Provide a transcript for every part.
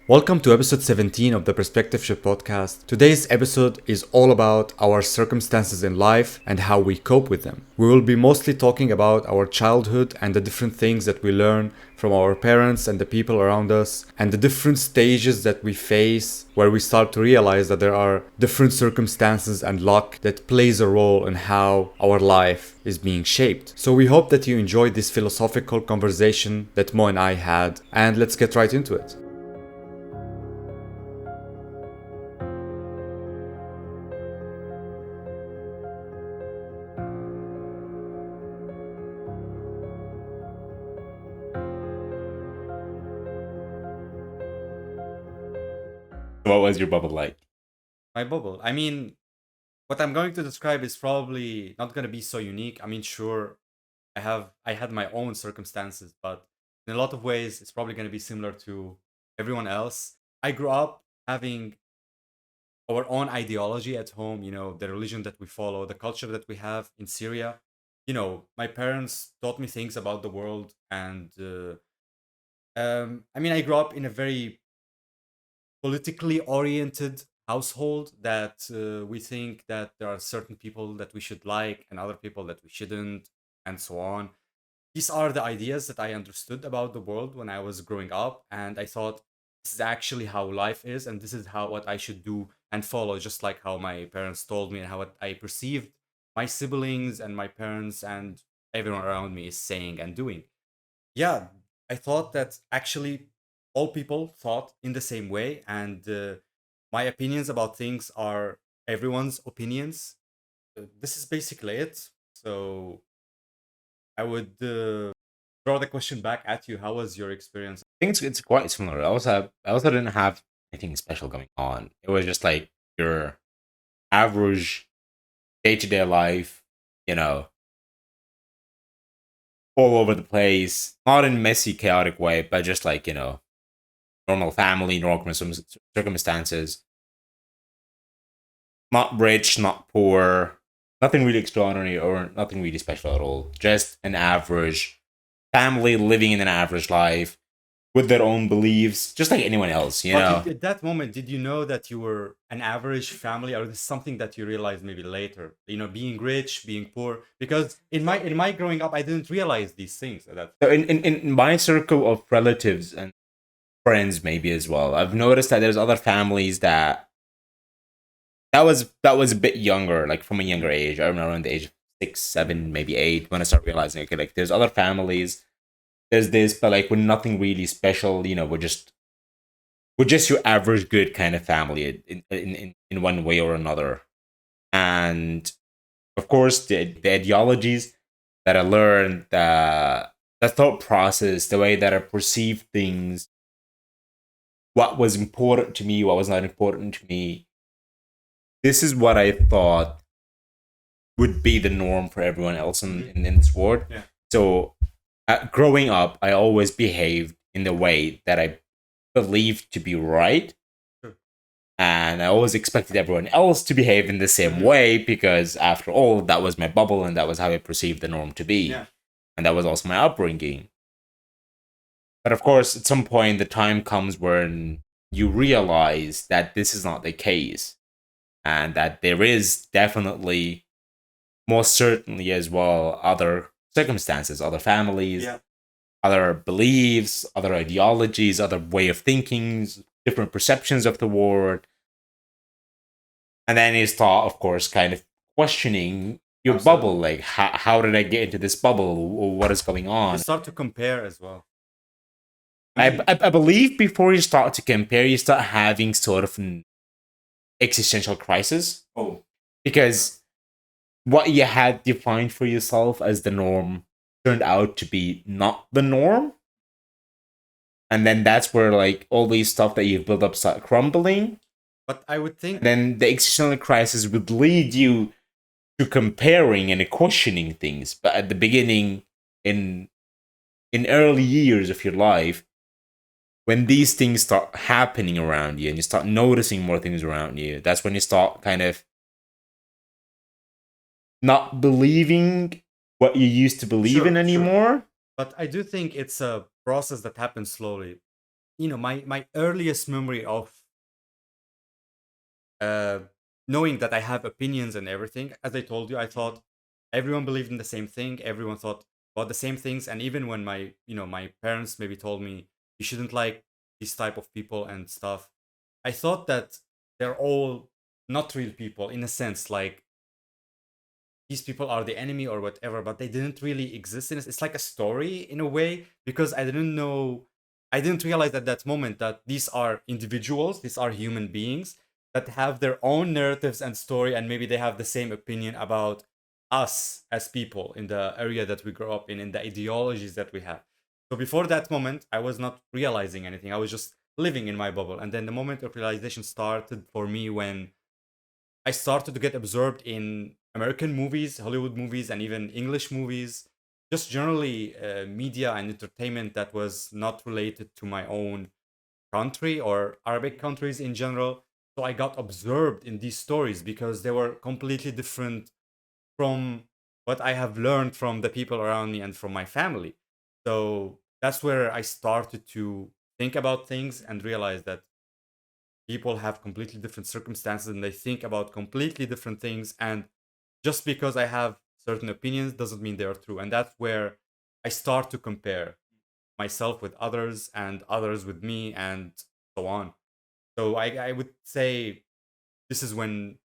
Welcome to episode 17 of the Perspective Shift podcast. Today's episode is all about our circumstances in life and how we cope with them. We will be mostly talking about our childhood and the different things that we learn from our parents and the people around us, and the different stages that we face where we start to realize that there are different circumstances and luck that plays a role in how our life is being shaped. So we hope that you enjoyed this philosophical conversation that Mo and I had, and let's get right into it. What was your bubble like? My bubble. What I'm going to describe is probably not going to be so unique. Sure, I had my own circumstances, but in a lot of ways, it's probably going to be similar to everyone else. I grew up having our own ideology at home. The religion that we follow, the culture that we have in Syria. My parents taught me things about the world, and I grew up in a very politically oriented household that we think that there are certain people that we should like and other people that we shouldn't, and so on. These are the ideas that I understood about the world when I was growing up, and I thought this is actually how life is, and this is how what I should do and follow, just like how my parents told me and how I perceived my siblings and my parents and everyone around me is saying and doing. Yeah, I thought that actually all people thought in the same way, and my opinions about things are everyone's opinions. This is basically it. So I would throw the question back at you. How was your experience? I think it's quite similar. I also didn't have anything special going on. It was just like your average day to day life, you know, all over the place. Not in messy, chaotic way, but just like, normal family, normal circumstances. Not rich, not poor, nothing really extraordinary or nothing really special at all. Just an average family living in an average life with their own beliefs, just like anyone else, you know. At that moment, did you know that you were an average family, or is this something that you realized maybe later? Being rich, being poor. Because in my growing up, I didn't realize these things. So in my circle of relatives and friends, maybe as well, I've noticed that there's other families that was a bit younger, like from a younger age. I remember around the age of 6, 7, maybe 8, when I start realizing, okay, like there's other families, there's this, but like we're nothing really special. We're just your average good kind of family in one way or another. And of course, the ideologies that I learned, the thought process, the way that I perceive things, what was important to me, what was not important to me. This is what I thought would be the norm for everyone else in this world. Yeah. So, growing up, I always behaved in the way that I believed to be right. Sure. And I always expected everyone else to behave in the same way because, after all, that was my bubble and that was how I perceived the norm to be. Yeah. And that was also my upbringing. But of course, at some point, the time comes when you realize that this is not the case and that there is definitely, most certainly as well, other circumstances, other families, Yeah. other beliefs, other ideologies, other way of thinking, different perceptions of the world. And then you start, of course, kind of questioning your Absolutely. bubble. Like, how did I get into this bubble? What is going You on? start to compare as well. I believe before you start to compare, you start having sort of an existential crisis. Oh. Because what you had defined for yourself as the norm turned out to be not the norm. And then that's where like all these stuff that you've built up start crumbling. But I would think Then the existential crisis would lead you to comparing and questioning things. But at the beginning, in early years of your life, when these things start happening around you and you start noticing more things around you, that's when you start kind of not believing what you used to believe Sure, in sure. anymore. But I do think it's a process that happens slowly. my earliest memory of uh, knowing that I have opinions and everything. As I told you, I thought everyone believed in the same thing. Everyone thought about the same things. And even when my parents maybe told me you shouldn't like these type of people and stuff, I thought that they're all not real people in a sense. Like these people are the enemy or whatever, but they didn't really exist in it. It's like a story in a way because I didn't realize at that moment that these are individuals, these are human beings that have their own narratives and story, and maybe they have the same opinion about us as people in the area that we grow up in the ideologies that we have. So before that moment, I was not realizing anything. I was just living in my bubble. And then the moment of realization started for me when I started to get absorbed in American movies, Hollywood movies, and even English movies, just generally media and entertainment that was not related to my own country or Arabic countries in general. So I got absorbed in these stories because they were completely different from what I have learned from the people around me and from my family. So that's where I started to think about things and realize that people have completely different circumstances and they think about completely different things. And just because I have certain opinions doesn't mean they are true. And that's where I start to compare myself with others and others with me and so on. So I would say this is when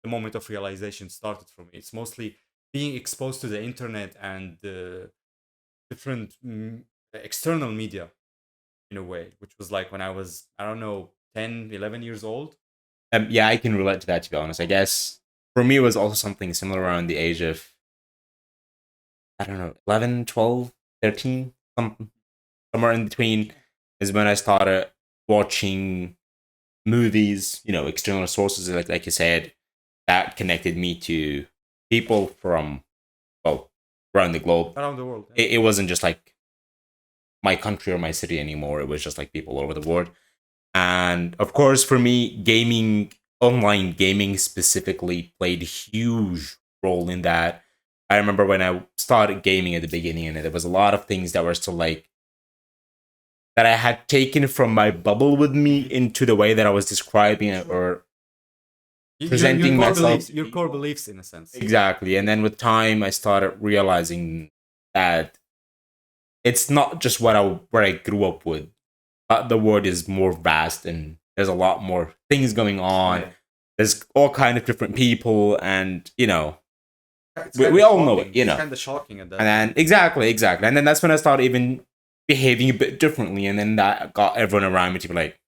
the moment of realization started for me. It's mostly being exposed to the internet and different external media in a way, which was like when I was, I don't know, 10, 11 years old. Yeah, I can relate to that, to be honest. I guess for me, it was also something similar around the age of, I don't know, 11, 12, 13, somewhere in between is when I started watching movies, external sources, like you said, that connected me to people from, well, around the globe. Around the world. Yeah. It wasn't just like my country or my city anymore. It was just like people all over the world. And of course, for me, gaming, online gaming specifically, played a huge role in that. I remember when I started gaming at the beginning, and there was a lot of things that were still like that I had taken from my bubble with me into the way that I was describing it or presenting myself. Your core beliefs, in a sense. Exactly. And then with time, I started realizing that it's not just where I grew up with. The world is more vast and there's a lot more things going on. Yeah. There's all kind of different people, and It's we kinda all know shocking. it. It's kind of shocking at that. And then exactly, and then that's when I started even behaving a bit differently, and then that got everyone around me to be like,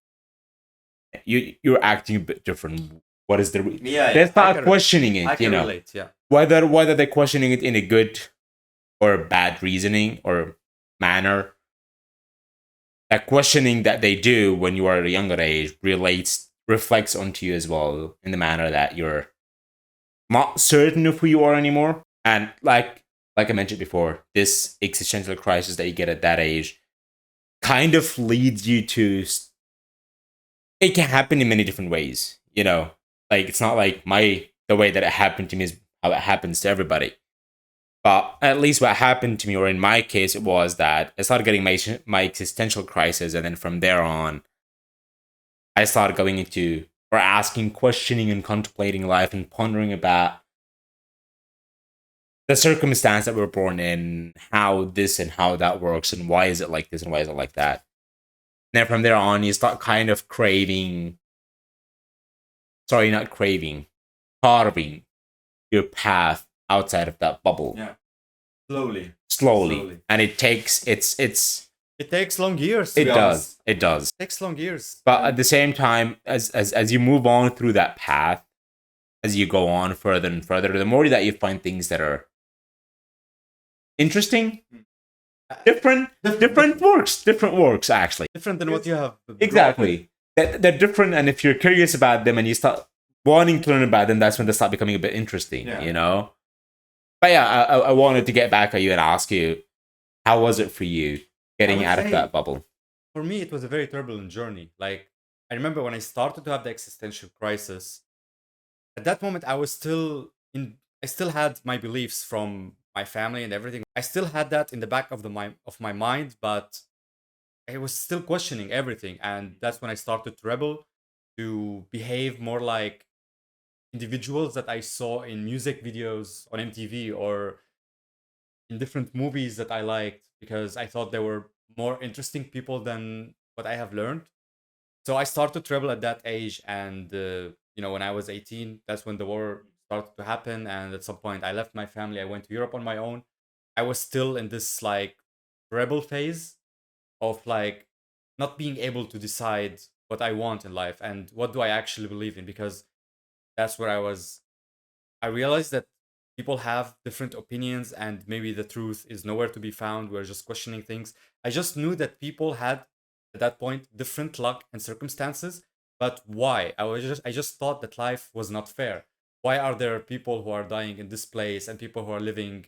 you're acting a bit different. What is the they start questioning it? I can relate. Yeah. Whether they're questioning it in a good or bad reasoning or manner. That questioning that they do when you are at a younger age reflects onto you as well in the manner that you're not certain of who you are anymore. And like I mentioned before, this existential crisis that you get at that age kind of leads you to. It can happen in many different ways, Like it's not like the way that it happened to me is how it happens to everybody. But at least what happened to me, or in my case, it was that I started getting my existential crisis, and then from there on, I started going into or asking, questioning, and contemplating life and pondering about the circumstance that we're born in, how this and how that works, and why is it like this and why is it like that. And then from there on, you start kind of craving. Sorry, not craving, carving your path outside of that bubble. Yeah. Slowly. And it takes it takes long years. It does. It takes long years. But at the same time, as you move on through that path, as you go on further and further, the more that you find things that are interesting, different works actually. Different than what you have. Exactly. They're different, and if you're curious about them and you start wanting to learn about them, that's when they start becoming a bit interesting, But yeah, I wanted to get back at you and ask you, how was it for you getting out of that bubble? For me, it was a very turbulent journey. Like, I remember when I started to have the existential crisis, at that moment, I still had my beliefs from my family and everything. I still had that in the back of my mind, but I was still questioning everything, and that's when I started to rebel, to behave more like individuals that I saw in music videos on MTV or in different movies that I liked, because I thought they were more interesting people than what I have learned. So I started to travel at that age, and when I was 18, that's when the war started to happen, and at some point I left my family. I went to Europe on my own. I was still in this like rebel phase of like not being able to decide what I want in life and what do I actually believe in, because that's where I realized that people have different opinions and maybe the truth is nowhere to be found. We're just questioning things. I just knew that people had at that point different luck and circumstances, but why? I just thought that life was not fair. Why are there people who are dying in this place and people who are living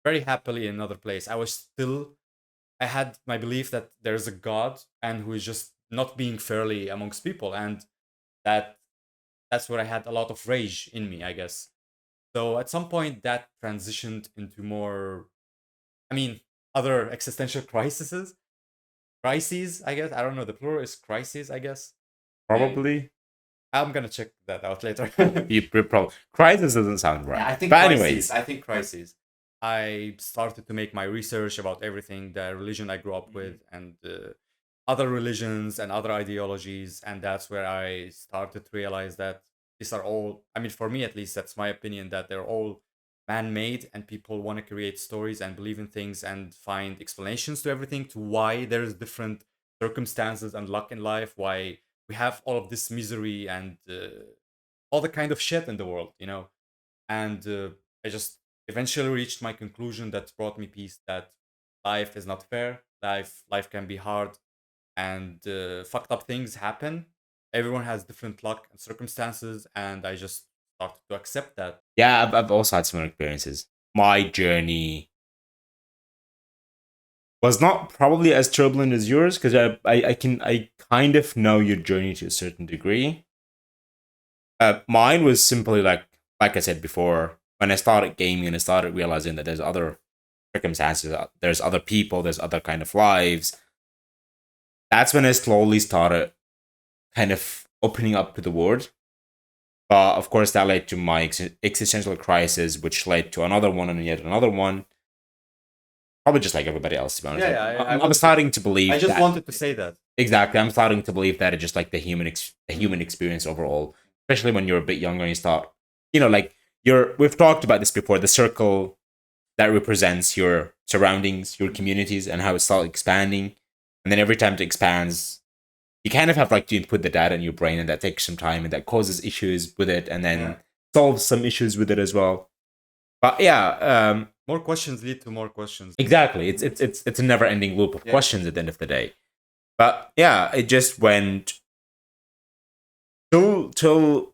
very happily in another place? I had my belief that there's a God and who is just not being fairly amongst people, and that that's where I had a lot of rage in me, I guess. So at some point that transitioned into more, I mean, other existential crises, I guess. I don't know. The plural is crises, I guess. Maybe. Probably. I'm gonna check that out later. You probably crisis doesn't sound right. Yeah, I think But crises. anyways, I think crises. I started to make my research about everything, the religion I grew up with, and other religions and other ideologies, and that's where I started to realize that these are all. I mean, for me at least, that's my opinion, that they're all man-made, and people want to create stories and believe in things and find explanations to everything, to why there's different circumstances and luck in life, why we have all of this misery and all the kind of shit in the world. And I just eventually reached my conclusion that brought me peace, that life is not fair, life can be hard, and fucked up things happen. Everyone has different luck and circumstances, and I just started to accept that. yeah, I've also had similar experiences. My journey was not probably as turbulent as yours because I kind of know your journey to a certain degree. Mine was simply like I said before, when I started gaming and I started realizing that there's other circumstances, there's other people, there's other kind of lives. That's when I slowly started kind of opening up to the world. But of course, that led to my existential crisis, which led to another one and yet another one. Probably just like everybody else, to be honest. Yeah, yeah, I'm starting to believe. I just that, wanted to say that. exactly. I'm starting to believe that it's just like the human experience overall, especially when you're a bit younger and you start, like we've talked about this before, the circle that represents your surroundings, your communities, and how it starts expanding. And then every time it expands, you kind of have like to input the data in your brain, and that takes some time, and that causes issues with it, and then Yeah. solves some issues with it as well. But yeah, More questions lead to more questions. exactly. It's a never ending loop of Yeah. questions at the end of the day. But yeah, it just went till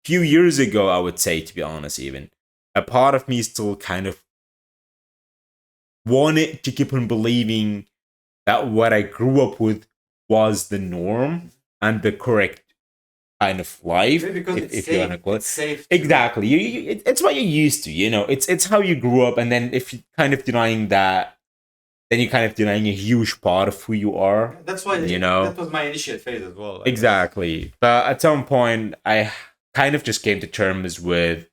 few years ago, I would say, to be honest, even a part of me still kind of wanted to keep on believing that what I grew up with was the norm and the correct kind of life. Maybe because if, it's if safe. you want to call it. It's safe. to- Exactly. It's what you're used to, It's how you grew up, and then if you're kind of denying that, then you're kind of denying a huge part of who you are. That's why that was my initiate phase as well. I guess. Exactly. But at some point, I kind of just came to terms with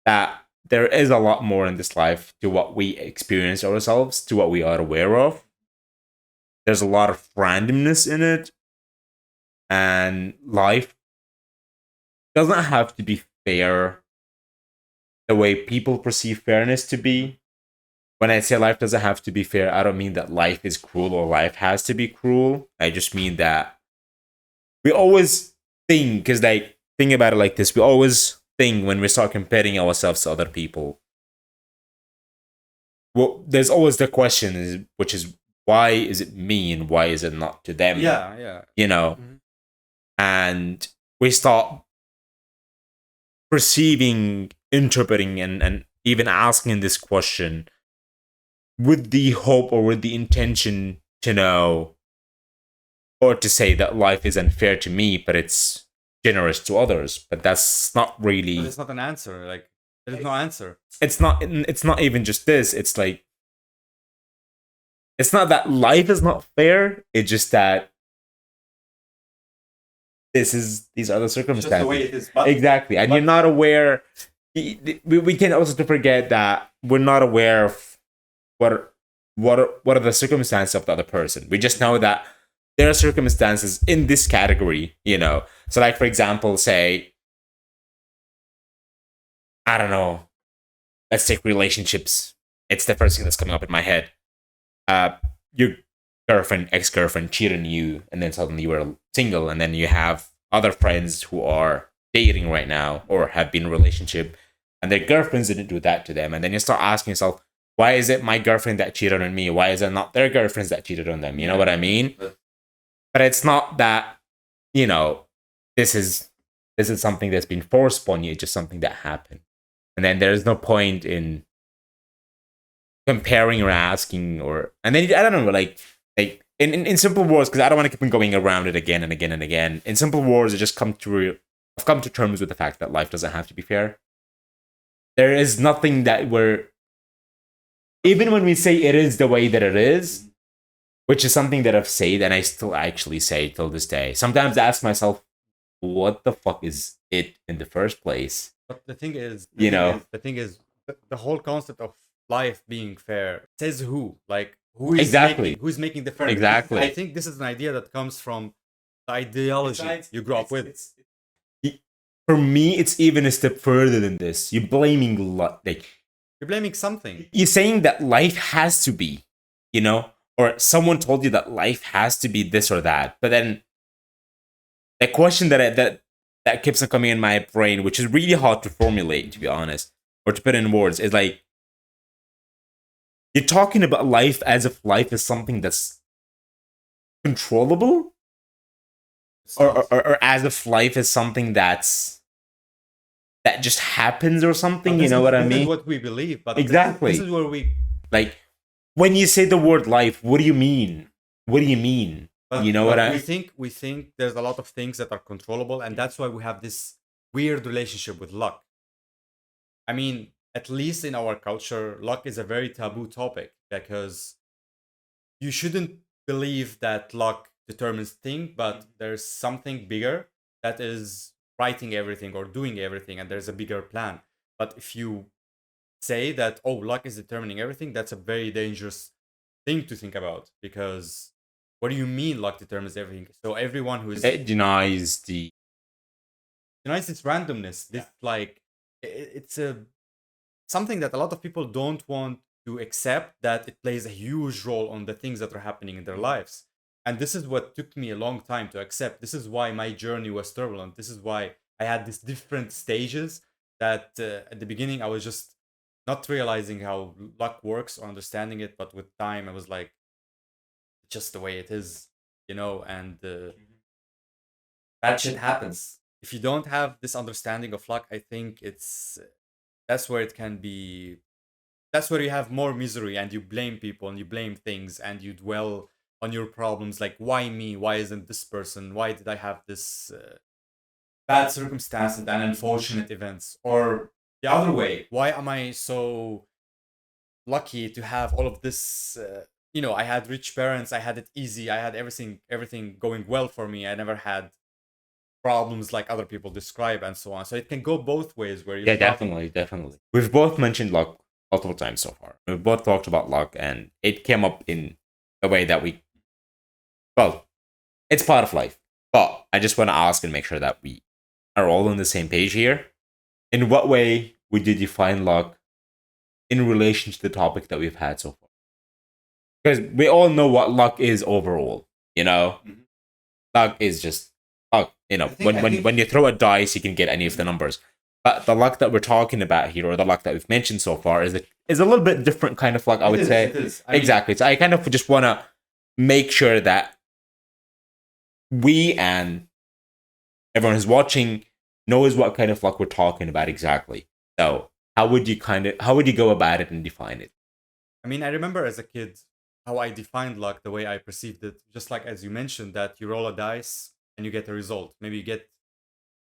that there is a lot more in this life to what we experience ourselves, to what we are aware of. There's a lot of randomness in it, and life doesn't have to be fair the way people perceive fairness to be. When I say life doesn't have to be fair, I don't mean that life is cruel or life has to be cruel. I just mean that we always think, because think about it like this, we always think when we start comparing ourselves to other people. Well, there's always the question, which is, why is it me and why is it not to them? Yeah. Mhm. And we start perceiving, interpreting, and even asking this question with the hope or with the intention to know or to say that life is unfair to me, but it's generous to others. But that's not really. But it's not an answer. Like, there's no answer. It's not even just this. It's like it's not that life is not fair. It's just that these are the It's just the way circumstances. it is. But Exactly. And but you're not aware. We can also to forget that we're not aware of what are the circumstances of the other person. We just know that there are circumstances in this category, you know. So like for example, say, I don't know, let's take relationships. It's the first thing that's coming up in my head. Your girlfriend, ex-girlfriend cheated on you, and then suddenly you were single, and then you have other friends who are dating right now or have been in a relationship, and their girlfriends didn't do that to them, and then you start asking yourself, why is it my girlfriend that cheated on me? Why is it not their girlfriends that cheated on them? You know what I mean? But it's not that, you know, this is something that's been forced upon you. It's just something that happened, and then there's no point in comparing or asking, or and then I don't know, like in simple words, because I don't want to keep on going around it again and again and again. In simple words, I just I've come to terms with the fact that life doesn't have to be fair. There is nothing that we're, even when we say it is the way that it is, which is something that I've said and I still actually say till this day. Sometimes I ask myself, what the fuck is it in the first place? but the thing is, You know, the whole concept of life being fair says who? Like who is Exactly. who's making the fair? Exactly. I think this is an idea that comes from the ideology you grew up with. For me, it's even a step further than this. You're blaming like You're blaming something. you're saying that life has to be, you know, or someone told you that life has to be this or that. But then the question that keeps on coming in my brain, which is really hard to formulate, to be honest, or to put in words, is like you're talking about life as if life is something that's controllable, or as if life is something that just happens or something. You know what I This mean? is what we believe, but Exactly. this is where we. Like when you say the word life, what do you mean? What do you mean? But, You know what I- we think there's a lot of things that are controllable, and that's why we have this weird relationship with luck. I mean, at least in our culture, luck is a very taboo topic because you shouldn't believe that luck determines things, but there's something bigger that is writing everything or doing everything, and there's a bigger plan. But if you say that, oh, luck is determining everything, that's a very dangerous thing to think about because what do you mean luck determines everything? So everyone who is It denies the denies its randomness. This like it's a something that a lot of people don't want to accept that it plays a huge role on the things that are happening in their lives. And this is what took me a long time to accept. This is why my journey was turbulent. This is why I had these different stages that at the beginning I was just not realizing how luck works or understanding it, but with time I was like, just the way it is, you know, and bad shit happens. If you don't have this understanding of luck, I think it's that's where it can be. That's where you have more misery and you blame people and you blame things and you dwell on your problems like why me, why isn't this person, why did I have this bad circumstances and unfortunate events, or the other way, why am I so lucky to have all of this, you know, I had rich parents, I had it easy, I had everything going well for me, I never had problems like other people describe and so on. So it can go both ways where you yeah, definitely. We've both mentioned luck multiple times so far. We've both talked about luck, and it came up in a way that well, it's part of life. But I just want to ask and make sure that we are all on the same page here. In what way would you define luck in relation to the topic that we've had so far? Because we all know what luck is overall. You know, luck is just luck. You know, when you throw a dice, you can get any of the numbers. But the luck that we're talking about here, or the luck that we've mentioned so far, is a little bit different kind of luck. I would say it is. I mean, exactly. So I kind of just want to make sure that we and everyone who's watching knows what kind of luck we're talking about exactly. So how would you go about it and define it? I mean, I remember as a kid how I defined luck, the way I perceived it, just like as you mentioned, that you roll a dice and you get a result. Maybe you get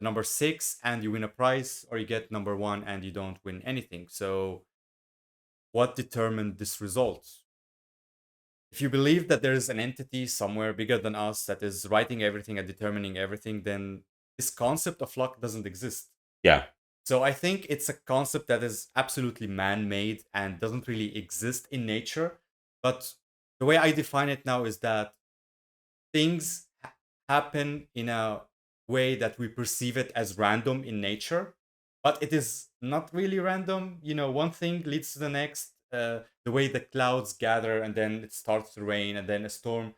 number 6 and you win a prize, or you get number 1 and you don't win anything. So, what determined this result? if you believe that there is an entity somewhere bigger than us that is writing everything and determining everything, then this concept of luck doesn't exist. Yeah. So I think it's a concept that is absolutely man-made and doesn't really exist in nature. But the way I define it now is that things happen in a way that we perceive it as random in nature, but it is not really random. You know, one thing leads to the next. The way the clouds gather and then it starts to rain and then a storm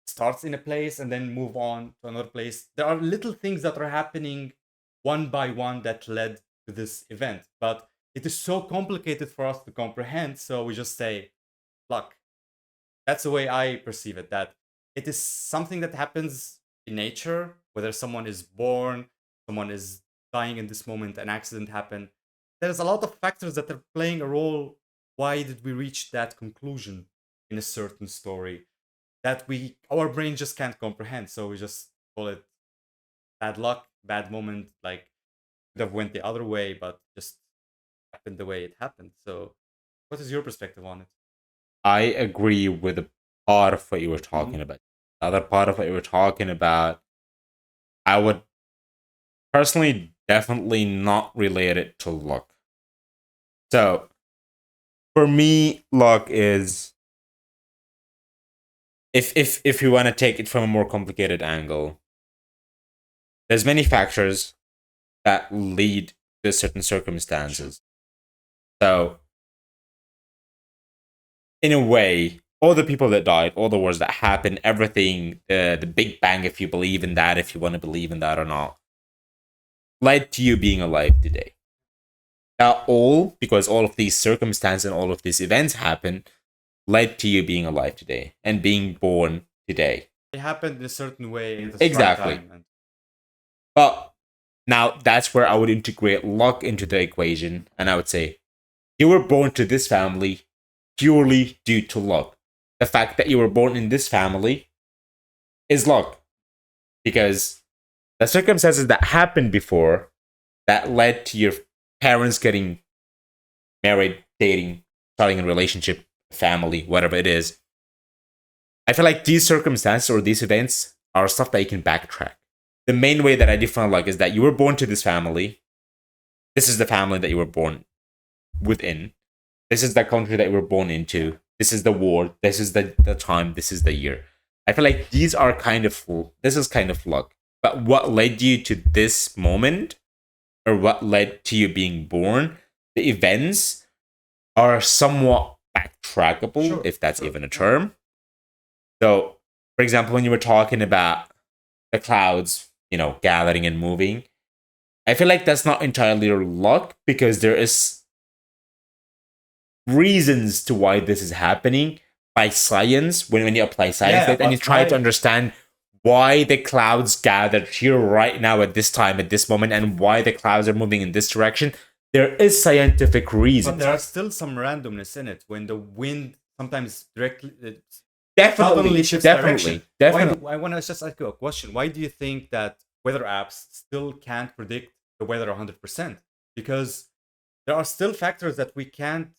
starts in a place and then move on to another place. There are little things that are happening one by one that led to this event, but it is so complicated for us to comprehend. So we just say luck. That's the way I perceive it. That it is something that happens in nature, whether someone is born, someone is dying in this moment, an accident happened. There's a lot of factors that are playing a role. Why did we reach that conclusion in a certain story that our brain just can't comprehend? So we just call it bad luck, bad moment. Like could have went the other way, but just happened the way it happened. So, what is your perspective on it? I agree with the part of what you were talking Mhm. about. The other part of what you were talking about, I would personally definitely not relate it to luck. So, for me, luck is if you want to take it from a more complicated angle, there's many factors that lead to certain circumstances. So, in a way, all the people that died, all the wars that happened, everything, the Big Bang, if you believe in that, if you want to believe in that or not, led to you being alive today. Now, all because all of these circumstances and all of these events happen, led to you being alive today and being born today. It happened in a certain way at the right Exactly. time. And But now that's where I would integrate luck into the equation, and I would say you were born to this family purely due to luck. The fact that you were born in this family is luck because the circumstances that happened before that led to your parents getting married, dating, starting a relationship, family, whatever it is. I feel like these circumstances or these events are stuff that you can backtrack. The main way that I define luck is that you were born to this family. This is the family that you were born within. This is the country that you were born into. This is the war. This is the time. This is the year. I feel like these are this is kind of luck. But what led you to this moment or what led to you being born, the events are somewhat backtrackable, Sure, if that's sure, even a yeah. term. So, for example, when you were talking about the clouds, gathering and moving, I feel like that's not entirely luck because there is reasons to why this is happening by science. When you apply science Yeah, and you but try to why? understand why the clouds gathered here right now at this time, at this moment, and why the clouds are moving in this direction, there is scientific But reasons. there are still some randomness in it when the wind sometimes directly Definitely, suddenly shifts definitely, direction. definitely. I want to just ask you a question. Why do you think that weather apps still can't predict the weather 100%? Because there are still factors that we can't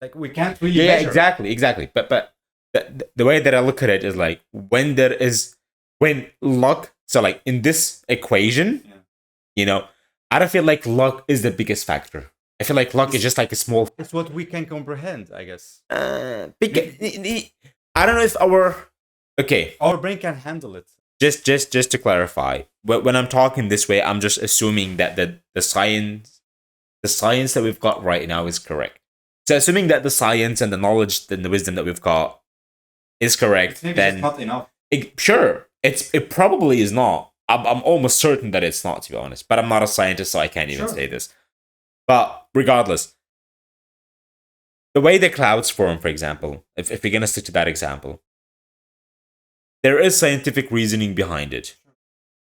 really Yeah, measure. exactly. But the way that I look at it is like when luck. So like in this equation, I don't feel like luck is the biggest factor. I feel like luck is just like a small. It's what we can comprehend, I guess. I don't know if Our brain can handle it. just to clarify, when I'm talking this way, I'm just assuming that the science that we've got right now is correct. So assuming that the science and the knowledge and the wisdom that we've got is correct, Maybe then it's not enough. sure, it probably is not. I'm almost certain that it's not, to be honest. But I'm not a scientist, so I can't even say this. But regardless, the way the clouds form, for example, if we're gonna stick to that example, there is scientific reasoning behind it.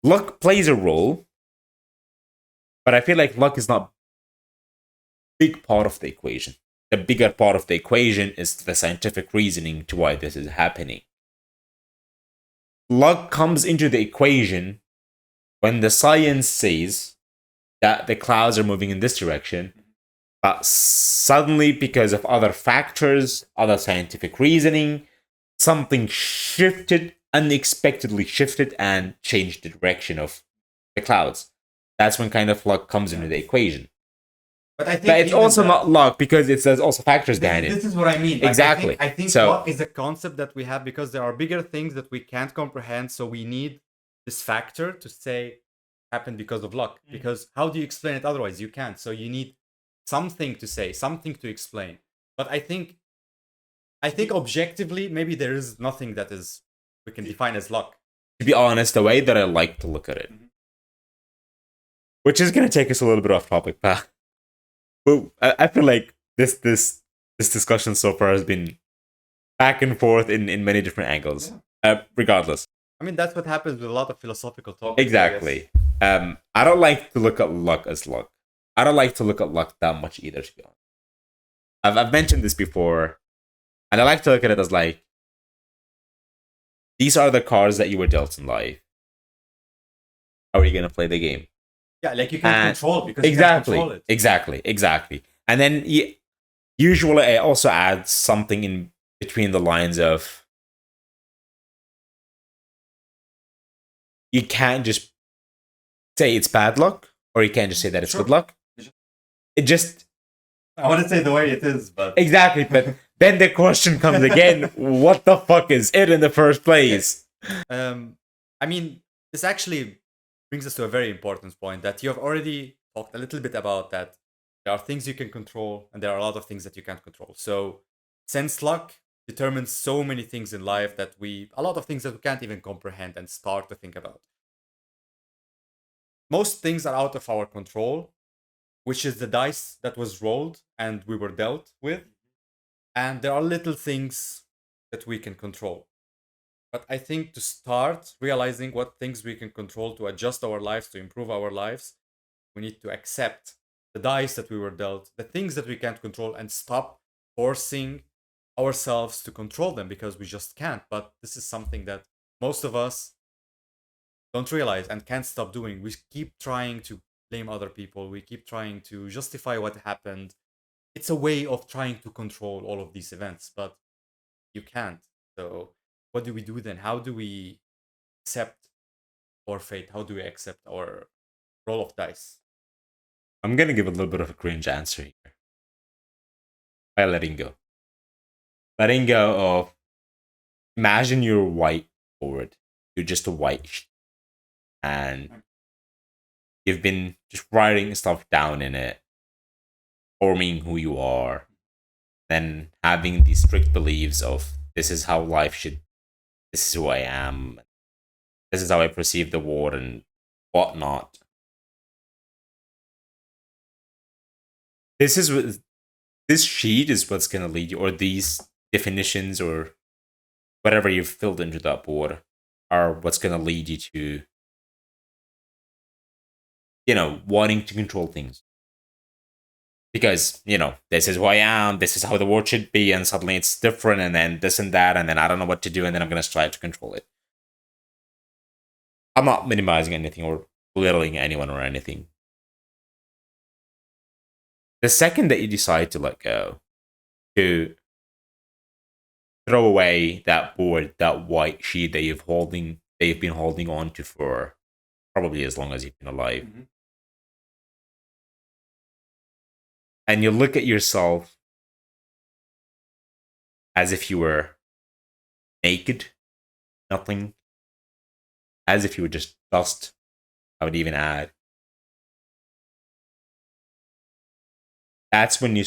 Luck plays a role, but I feel like luck is not a big part of the equation. The bigger part of the equation is the scientific reasoning to why this is happening. Luck comes into the equation when the science says that the clouds are moving in this direction, but suddenly, because of other factors, other scientific reasoning, something shifted, unexpectedly shifted, and changed the direction of the clouds. That's when kind of luck comes into the equation. But I think But it's even also that, not luck because there's also factors behind this it. is what I mean. Like, Exactly. I think So- luck is a concept that we have because there are bigger things that we can't comprehend. So we need this factor to say happened because of luck. Because how do you explain it otherwise? You can't. So you need something to say, something to explain. But I think objectively, maybe there is nothing that is we can define as luck. To be honest, the way that I like to look at it, which is going to take us a little bit off topic, but I feel like this discussion so far has been back and forth in many different angles. Regardless, I mean, that's what happens with a lot of philosophical topics. I guess. exactly. I don't like to look at luck as luck. I don't like to look at luck that much either. To be honest, I've mentioned this before, and I like to look at it as like these are the cards that you were dealt in life. How are you going to play the game? Yeah, like you can't control it because exactly, you can't control it. exactly. And then usually I also add something in between the lines of you can't just say it's bad luck, or you can't just say that it's good luck. It just I want to say the way it is, but exactly. But then the question comes again: what the fuck is it in the first place? I mean, this actually brings us to a very important point that you have already talked a little bit about, that there are things you can control and there are a lot of things that you can't control. So since luck determines so many things in life that a lot of things that we can't even comprehend and start to think about. Most things are out of our control, which is the dice that was rolled and we were dealt with. And there are little things that we can control. But I think to start realizing what things we can control to adjust our lives, to improve our lives, we need to accept the dice that we were dealt, the things that we can't control, and stop forcing ourselves to control them because we just can't. But this is something that most of us don't realize and can't stop doing. We keep trying to blame other people. We keep trying to justify what happened. It's a way of trying to control all of these events, but you can't. So what do we do then? How do we accept our fate? How do we accept our roll of dice? I'm gonna give a little bit of a cringe answer here by letting go. Letting go of imagine you're white forward. You're just a white sheet, and you've been just writing stuff down in it, forming who you are, then having these strict beliefs of this is how life should, this is who I am, this is how I perceive the world and whatnot. This sheet is what's gonna lead you, or these definitions or whatever you've filled into that board are what's gonna lead you to, wanting to control things. Because, this is who I am, this is how the world should be, and suddenly it's different, and then this and that, and then I don't know what to do, and then I'm going to strive to control it. I'm not minimizing anything or belittling anyone or anything. The second that you decide to let go, to throw away that board, that white sheet that you've been holding on to for probably as long as you've been alive, Mm-hmm. and you look at yourself as if you were naked, nothing, as if you were just dust, I would even add. That's when you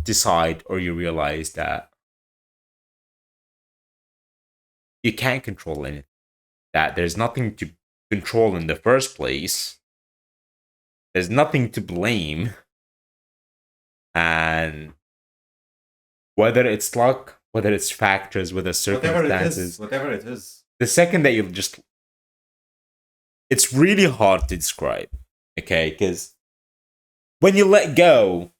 decide or you realize that you can't control anything, that there's nothing to control in the first place, there's nothing to blame, and whether it's luck, whether it's factors, whether circumstances, whatever it is, the second that you just, it's really hard to describe, okay? Because when you let go,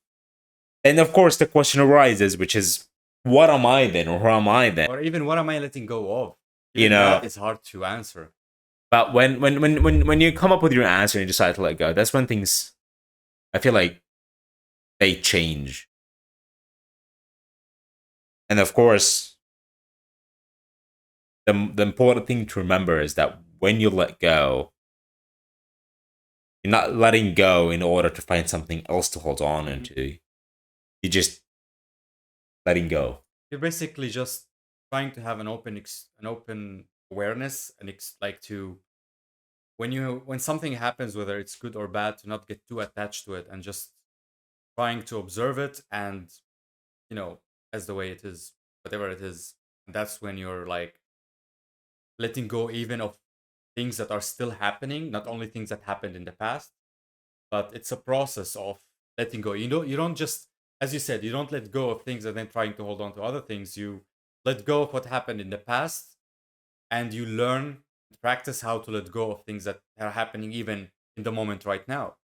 then of course the question arises, which is, what am I then, or who am I then? or even what am I letting go of? It's hard to answer. But when you come up with your answer and you decide to let go, that's when things, I feel like, they change. And of course, the important thing to remember is that when you let go, you're not letting go in order to find something else to hold on into. You're just letting go. You're basically just trying to have an open awareness and like to when something happens, whether it's good or bad, to not get too attached to it and just trying to observe it and as the way it is, whatever it is. And that's when you're like letting go even of things that are still happening, not only things that happened in the past, but it's a process of letting go. You don't just, as you said, you don't let go of things and then trying to hold on to other things. You let go of what happened in the past, and you learn, practice how to let go of things that are happening even in the moment right now.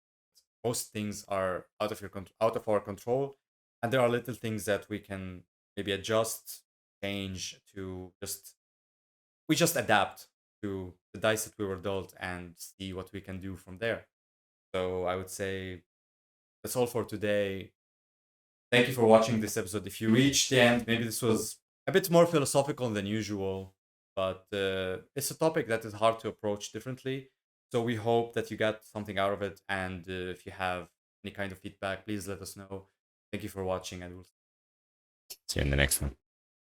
Most things are out of our control, and there are little things that we can maybe adjust, change to we just adapt to the dice that we were dealt and see what we can do from there. So I would say that's all for today. Thank you for watching this episode. If you reached the end, maybe this was a bit more philosophical than usual, but it's a topic that is hard to approach differently. So we hope that you got something out of it. And if you have any kind of feedback, please let us know. Thank you for watching, and we'll See you in the next one.